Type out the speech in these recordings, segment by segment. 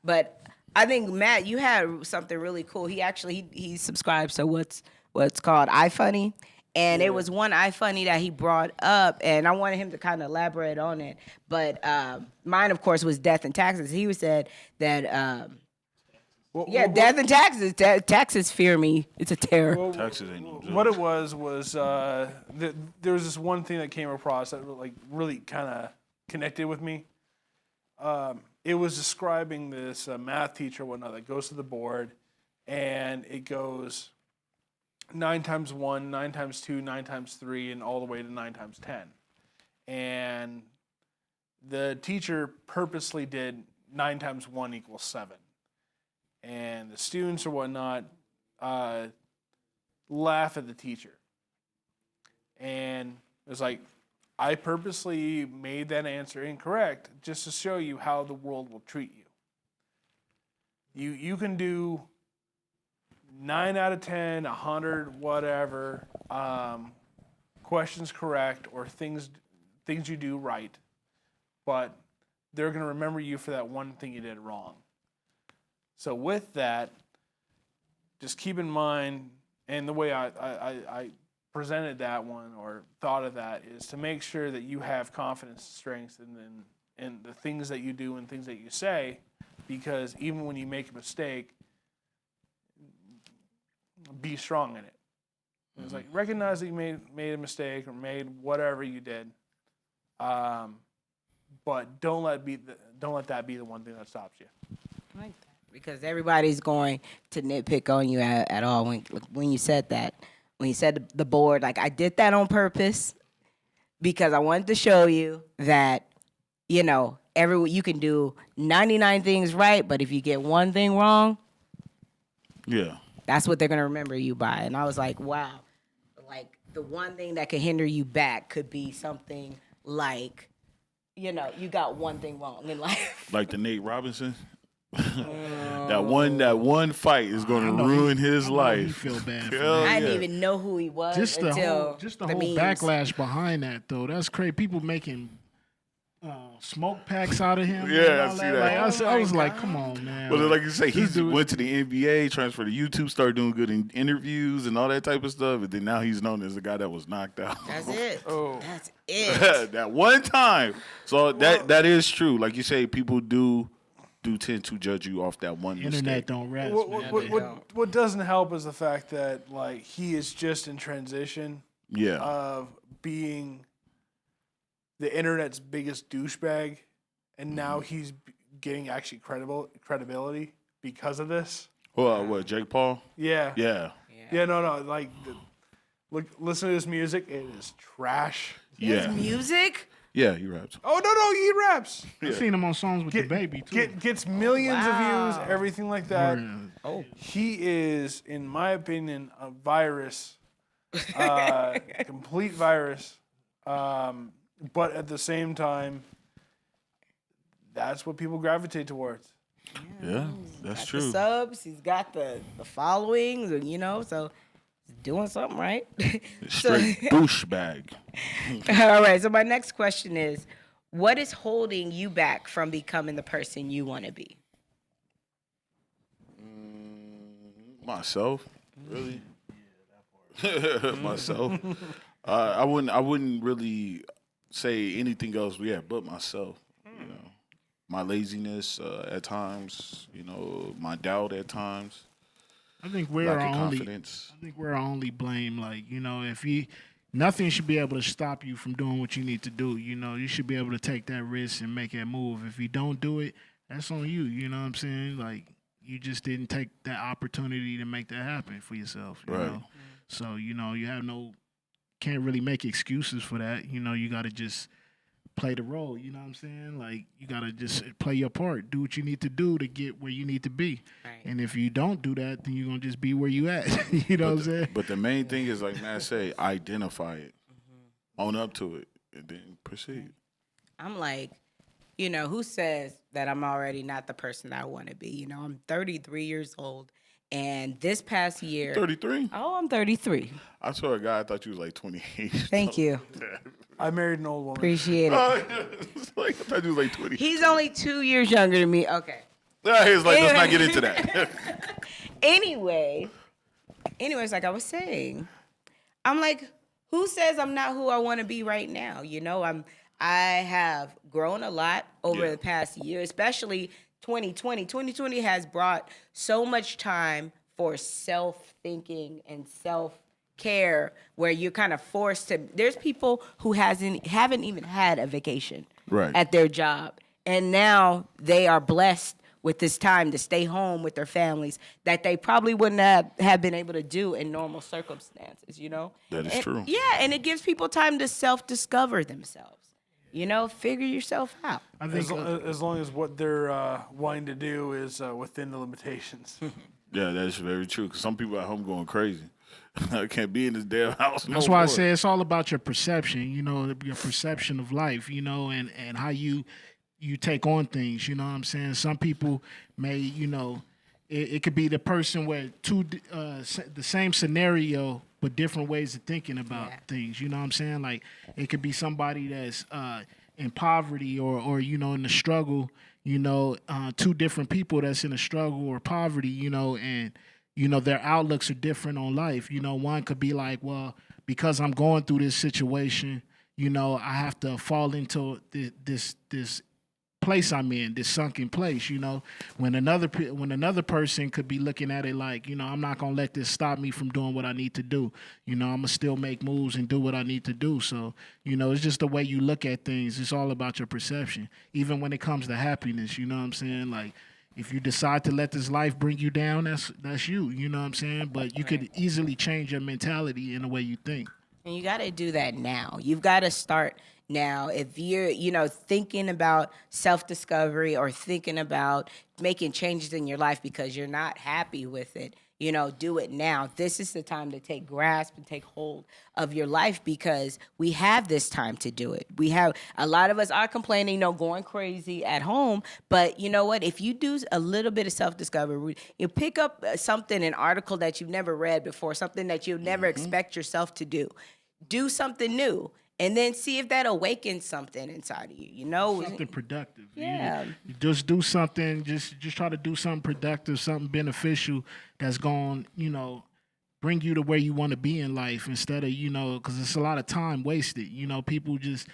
But I think Matt, you had something really cool. He subscribes to what's called iFunny, and it was one iFunny that he brought up, and I wanted him to kind of elaborate on it. But mine, of course, was death and taxes. He said that. Death and taxes. Taxes fear me. It's a terror. Taxes ain't no joke. What it was there was this one thing that came across that like really kind of connected with me. It was describing this math teacher or whatnot that goes to the board, and it goes 9 times 1, 9 times 2, 9 times 3, and all the way to 9 times 10. And the teacher purposely did 9 times 1 equals 7. And the students or whatnot laugh at the teacher. And it's like, I purposely made that answer incorrect just to show you how the world will treat you. You can do 9 out of 10, 100, whatever, questions correct or things you do right, but they're going to remember you for that one thing you did wrong. So with that, just keep in mind, and the way I presented that one or thought of that is to make sure that you have confidence, strength in the things that you do and things that you say, because even when you make a mistake, be strong in it. Mm-hmm. It's like recognize that you made a mistake or made whatever you did, but don't let that be the one thing that stops you. I like that. Because everybody's going to nitpick on you at all when you said that. When you said the board, like I did that on purpose because I wanted to show you that, you can do 99 things right, but if you get one thing wrong, that's what they're going to remember you by. And I was like, wow, like the one thing that could hinder you back could be something like, you got one thing wrong in life. Like the Nate Robinson? That one fight is going to ruin his life. You feel bad for that. I didn't even know who he was until the whole backlash behind that, though. That's crazy. People making smoke packs out of him. Yeah, I see that. Like, I was like, come on, man. Well, like you say, he went to the NBA, transferred to YouTube, started doing good in interviews and all that type of stuff, and then now he's known as the guy that was knocked out. That's it. That's it. That one time. So that is true. Like you say, people do tend to judge you off that one mistake. Internet don't rest, what doesn't help is the fact that like he is just in transition of being the internet's biggest douchebag, and now he's getting actually credibility because of this. Well, what, Jake Paul? Yeah. No. Like, listen to his music. It is trash. His music? Yeah, he raps. Oh, no, he raps. I've seen him on songs with the baby, too. Gets millions of views, everything like that. Oh. He is, in my opinion, a virus. Complete virus. But at the same time, that's what people gravitate towards. Yeah, that's true. The subs, he's got the followings, so he's doing something right. Straight douchebag. All right, so my next question is, what is holding you back from becoming the person you want to be? Myself, really. Myself. I wouldn't really say anything else. But myself. My laziness at times. My doubt at times. I think we're our only blame. Like, if nothing should be able to stop you from doing what you need to do. You should be able to take that risk and make that move. If you don't do it, that's on you. You know what I'm saying? Like, you just didn't take that opportunity to make that happen for yourself. You know? So, you can't really make excuses for that. You got to just play the role. You know what I'm saying? Like, you got to just play your part. Do what you need to do to get where you need to be. Right. And if you don't do that, then you're going to just be where you at. What I'm saying? But the main thing is, like Matt say, identify it. Own up to it, and then proceed. I'm like, who says that I'm already not the person that I want to be? I'm 33 years old. And this past year... 33? Oh, I'm 33. I saw a guy, I thought you was like 28. Thank you. I married an old woman. Appreciate it. I thought you was like 20. He's only 2 years younger than me. Okay. He's like, let's not get into that. Anyways, like I was saying, I'm like, who says I'm not who I want to be right now? You know, I have grown a lot over the past year, especially 2020. 2020 has brought so much time for self-thinking and self-care where you're kind of forced to. There's people who haven't even had a vacation at their job, and now they are blessed with this time to stay home with their families that they probably wouldn't have been able to do in normal circumstances, you know? That is true. Yeah, and it gives people time to self-discover themselves. You know, figure yourself out. I think As long as what they're wanting to do is within the limitations. Yeah, that's very true. Because some people at home going crazy. I can't be in this damn house. That's why I say it's all about your perception, you know, your perception of life, you know, and how you take on things, you know what I'm saying? Some people may, you know, it could be the person where the same scenario but different ways of thinking about things, you know what I'm saying? Like it could be somebody that's in poverty or you know in the struggle, you know, two different people that's in a struggle or poverty, you know, and you know their outlooks are different on life. You know, one could be like, well, because I'm going through this situation, you know, I have to fall into this place I'm in, this sunken place, you know, when another person could be looking at it like, you know, I'm not going to let this stop me from doing what I need to do. You know, I'm going to still make moves and do what I need to do. So, you know, it's just the way you look at things. It's all about your perception, even when it comes to happiness, you know what I'm saying? Like, if you decide to let this life bring you down, that's you know what I'm saying? But you could easily change your mentality in the way you think. And you got to do that now. You've got to start now. If you're, you know, thinking about self-discovery or thinking about making changes in your life because you're not happy with it, you know, do it now. This is the time to take grasp and take hold of your life because we have this time to do it. We have, a lot of us are complaining, you know, going crazy at home. But you know what? If you do a little bit of self-discovery, you pick up something, an article that you've never read before, something that you'd never expect yourself to do. Do something new. And then see if that awakens something inside of you, you know? Something productive. Yeah. You just do something, just try to do something productive, something beneficial that's going, you know, bring you to where you want to be in life instead of, you know, because it's a lot of time wasted. You know, people just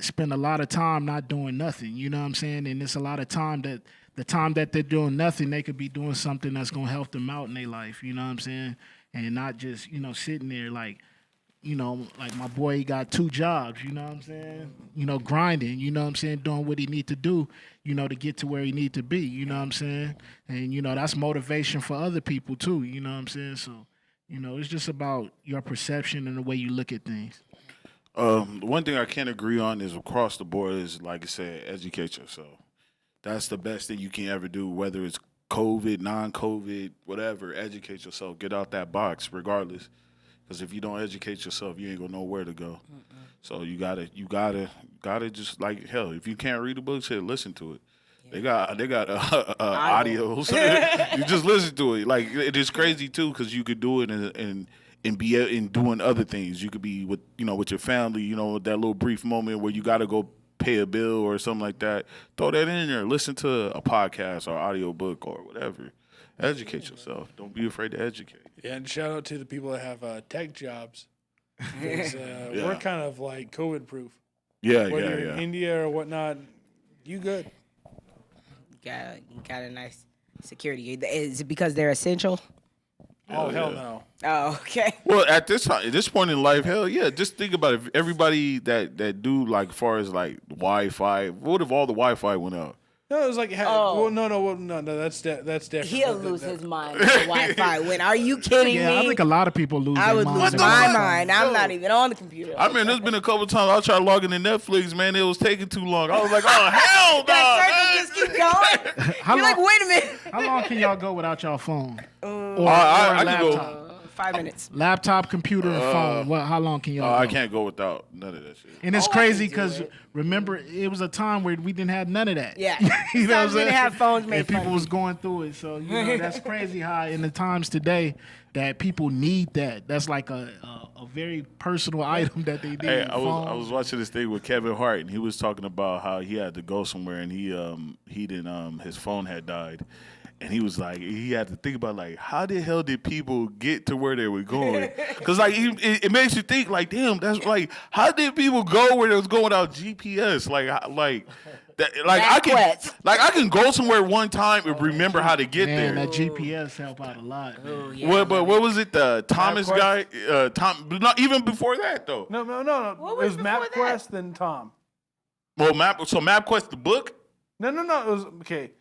spend a lot of time not doing nothing, you know what I'm saying? And it's a lot of time that the time that they're doing nothing, they could be doing something that's going to help them out in their life, you know what I'm saying? And not just, you know, sitting there like, you know, like my boy, he got 2 jobs, you know what I'm saying? You know, grinding, you know what I'm saying? Doing what he need to do, you know, to get to where he need to be, you know what I'm saying? And, you know, that's motivation for other people too, you know what I'm saying? So, you know, it's just about your perception and the way you look at things. One thing I can't agree on is across the board is, like I said, educate yourself. That's the best thing you can ever do, whether it's COVID, non-COVID, whatever. Educate yourself. Get out that box regardless. Because if you don't educate yourself, you ain't gonna know where to go. So you gotta just like hell. If you can't read the books, shit, listen to it. Yeah. They got audios. You just listen to it. Like it is crazy too, because you could do it and be in doing other things. You could be with with your family. You know, that little brief moment where you gotta go pay a bill or something like that. Throw that in there. Listen to a podcast or audio book or whatever. Educate yourself. Don't be afraid to educate. Yeah, and shout out to the people that have tech jobs. Because we're kind of like COVID proof. Yeah, Whether you're in India or whatnot, you good. You got a nice security. Is it because they're essential? Oh, hell no. Oh, okay. Well, at this point in life, hell yeah. Just think about it. Everybody that do like, far as like Wi-Fi, what if all the Wi-Fi went out? No, it was like, well, no, that's different. He'll lose his mind with the Wi-Fi. When are you kidding me? I think a lot of people lose I their would mind. lose my mind. I'm not even on the computer. I mean, there's been a couple times I tried to log into Netflix, man. It was taking too long. I was like, oh, hell no. That circle just keep going. You're like, wait a minute. How long can y'all go without y'all phone? Or I a can go. laptop? 5 minutes. Laptop, computer, and phone. Well, how long can y'all? I go? can't go without none of that shit. And it's Oh, I crazy can do because it. remember, it was a time where we didn't have none of that. Yeah. you know what I'm Sometimes we saying? didn't have phones made and fun people of was going through it. So that's crazy how in the times today that people need that. That's like a very personal item that they need. Hey, I was Phones. watching this thing with Kevin Hart, and he was talking about how he had to go somewhere, and he didn't his phone had died, and he was like he had to think about like how the hell did people get to where they were going? Because like it makes you think like damn, that's like how did people go where they was going without GPS? I can go somewhere one time and remember how to get Man, there. that GPS help out a lot. Man. Oh, yeah, What was it? The Thomas guy? MapQuest? Tom. Not even before that though. No. What It was was before MapQuest then Tom. Well, MapQuest the book. No. It was okay.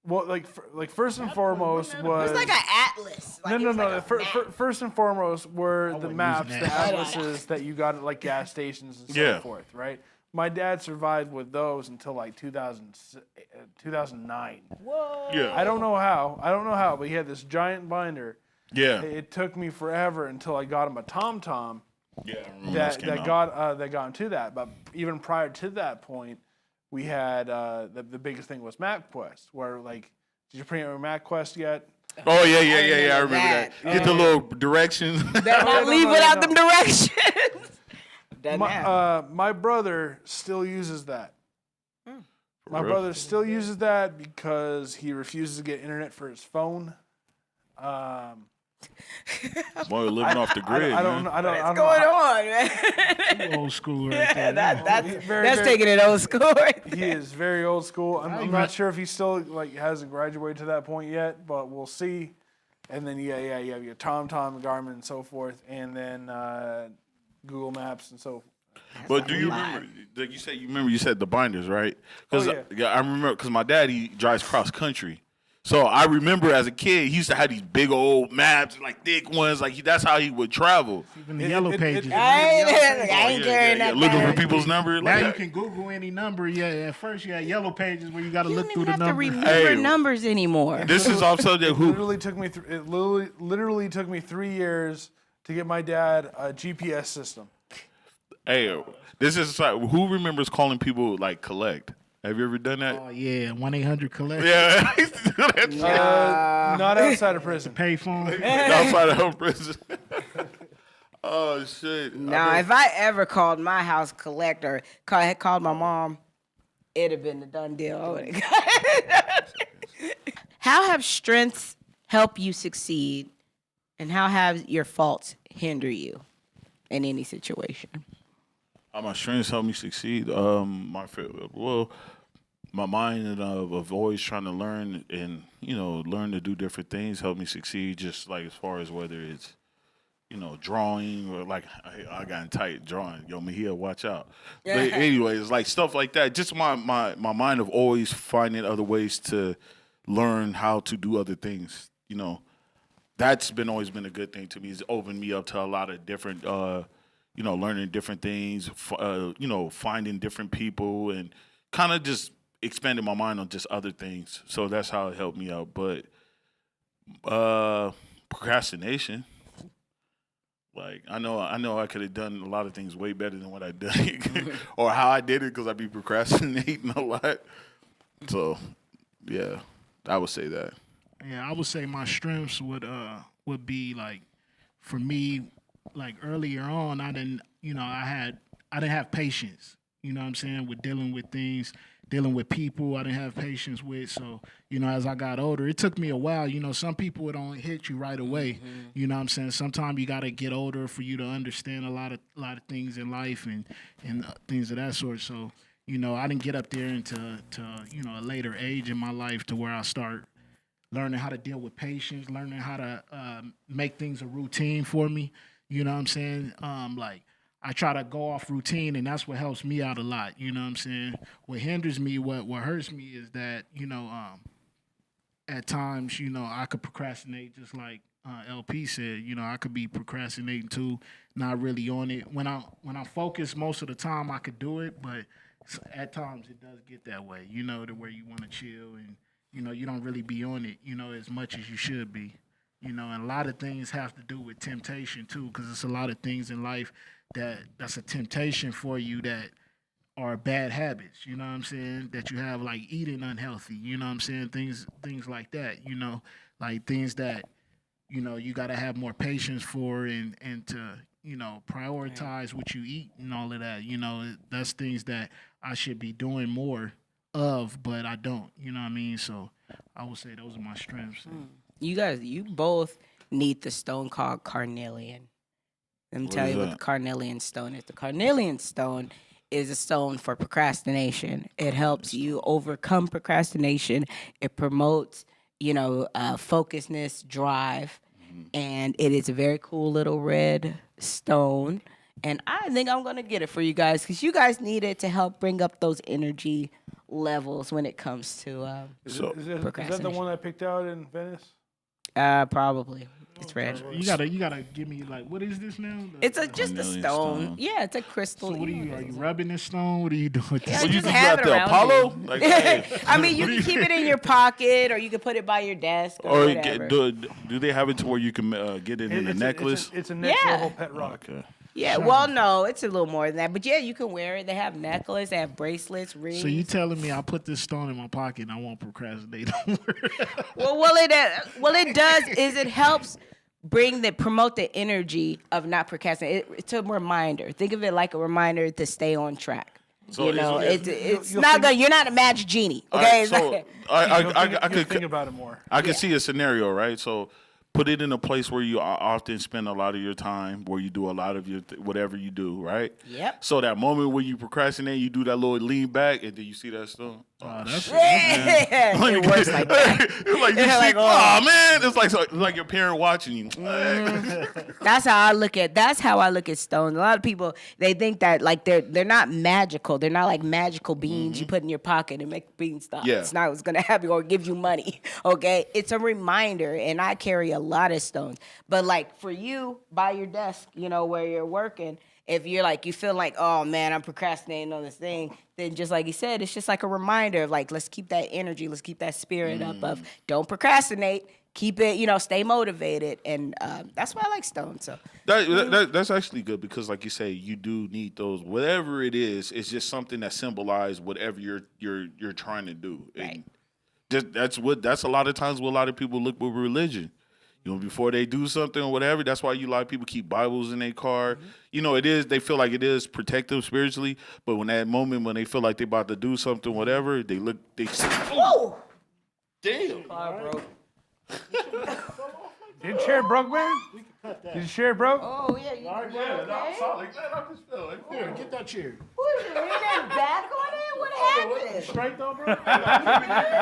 Well, like first and foremost It was was like an atlas. Like, it no. was like a map. First and foremost were the wasn't maps, using the that. atlases that you got at like gas stations and so Yeah. forth, right? My dad survived with those until like 2009. Whoa. Yeah. I don't know how, but he had this giant binder. Yeah. It took me forever until I got him a TomTom Yeah. I remember that this came out. got him to that. But even prior to that point, we had the biggest thing was MapQuest, where like, did you print your MapQuest yet? Oh yeah. I remember remember that. that. Get the little directions. Better not No, leave no, without no. them directions. Doesn't happen. My brother still uses that. My real? brother still uses that because he refuses to get internet for his phone. Boy, living off the grid. I don't man. I don't What's know going how- on, man? Old school right there. That's very- taking it old school right He there. is very old school. I'm even- not sure if he still like hasn't graduated to that point yet, but we'll see. And then you have your TomTom, Garmin, and so forth, and then Google Maps and so. But do you remember? Like you said the binders, right? Because Oh, yeah. I remember because my dad he drives cross country. So I remember as a kid, he used to have these big old maps, like thick ones. Like that's how he would travel. Even the yellow pages. I ain't carrying that. Looking for bag. people's number. Now Like, you can Google any number. Yeah, at first you had yellow pages where you got to You look don't through even the have to number. remember Hey. numbers anymore. this is off subject. Who? It literally took me 3 years to get my dad a GPS system. Hey, this is like, who remembers calling people like collect? Have you ever done that? Oh yeah, 1-800-collect. Yeah, I used to do that shit Not outside of prison. Payphone. outside of home prison. Oh shit! Now, if I ever called my house collect or had called my mom, it'd have been a done deal. I would've How have strengths helped you succeed, and how have your faults hinder you in any situation? My strengths help me succeed. My mind and of always trying to learn and learn to do different things help me succeed. Just like as far as whether it's drawing or like I got in tight drawing. Yo, Mahia, watch out. But anyways, like stuff like that. Just my mind of always finding other ways to learn how to do other things. That's always been a good thing to me. It's opened me up to a lot of different. Learning different things, finding different people, and kind of just expanding my mind on just other things. So that's how it helped me out. But procrastination, like I know I could have done a lot of things way better than what I did, or how I did it because I be procrastinating a lot. So yeah, I would say that. Yeah, I would say my strengths would be like, for me, like earlier on, I didn't have patience. You know what I'm saying, with dealing with things, dealing with people. I didn't have patience with. So as I got older, it took me a while. Some people it don't hit you right away. You know what I'm saying. Sometimes you got to get older for you to understand a lot of things in life and things of that sort. So I didn't get up there into a later age in my life to where I start learning how to deal with patience, learning how to make things a routine for me. You know what I'm saying? Like I try to go off routine, and that's what helps me out a lot. You know what I'm saying? What hinders me, what hurts me is that, at times, I could procrastinate just like LP said. I could be procrastinating too, not really on it. When I focus most of the time, I could do it, but at times it does get that way, to where you want to chill and, you don't really be on it, as much as you should be. And a lot of things have to do with temptation too, because it's a lot of things in life that's a temptation for you that are bad habits. You know what I'm saying? That you have, like eating unhealthy. You know what I'm saying? Things like that. Like things that you got to have more patience for, and to prioritize what you eat and all of that. That's things that I should be doing more of, but I don't. You know what I mean? So I would say those are my strengths. You guys, you both need the stone called Carnelian. Let me tell you what the Carnelian Stone is. The Carnelian Stone is a stone for procrastination. It helps you overcome procrastination. It promotes, focusness, drive, and it is a very cool little red stone. And I think I'm gonna get it for you guys because you guys need it to help bring up those energy levels when it comes to Is that the one I picked out in Venice? probably. It's red. You gotta give me, like, what is this now? It's just a stone. Yeah, it's a crystal. So what are you rubbing this stone? What are you doing with this? Yeah, What you just think have you it got the around Apollo? you. Like, hey. I mean, you can keep it in your pocket, or you can put it by your desk, or whatever. Do they have it to where you can get it in a necklace? It's a next level pet rock. Okay. Yeah, well, no, it's a little more than that. But yeah, you can wear it. They have necklaces, they have bracelets, rings. So you telling me I put this stone in my pocket and I won't procrastinate? well, what it does is it helps promote the energy of not procrastinating. It's a reminder. Think of it like a reminder to stay on track. So It's not good. You're not a magic genie, okay? I could think about it more. I could see a scenario, right? So put it in a place where you often spend a lot of your time, where you do a lot of your whatever you do, right? Yep. So that moment when you procrastinate, you do that little lean back, and then you see that stone. That's It works like that. It's like you see, oh man, it's like your parent watching you. That's how I look at stones. A lot of people, they think that like they're not magical. They're not like magical beans you put in your pocket and make bean stock. Yeah. It's not what's gonna happen or give you money. Okay, it's a reminder, and I carry a lot of stones. But like for you, by your desk, where you're working. If you're like, you feel like, oh man, I'm procrastinating on this thing, then just like he said, it's just like a reminder of like, let's keep that energy, let's keep that spirit up of don't procrastinate, keep it, stay motivated. And that's why I like stones. So that's actually good because, like you say, you do need those. Whatever it is, it's just something that symbolizes whatever you're trying to do. Right. And that's a lot of times what a lot of people look with religion. Before they do something or whatever, that's why a lot of people keep Bibles in their car. It is, they feel like it is protective spiritually, but when that moment when they feel like they about to do something, whatever, they say, whoa, damn. car broke. Did the chair broke, man? Did the chair broke? Oh yeah, you okay? Here, get that chair. Who is it? Really that bad going in? What happened? Straight though, bro?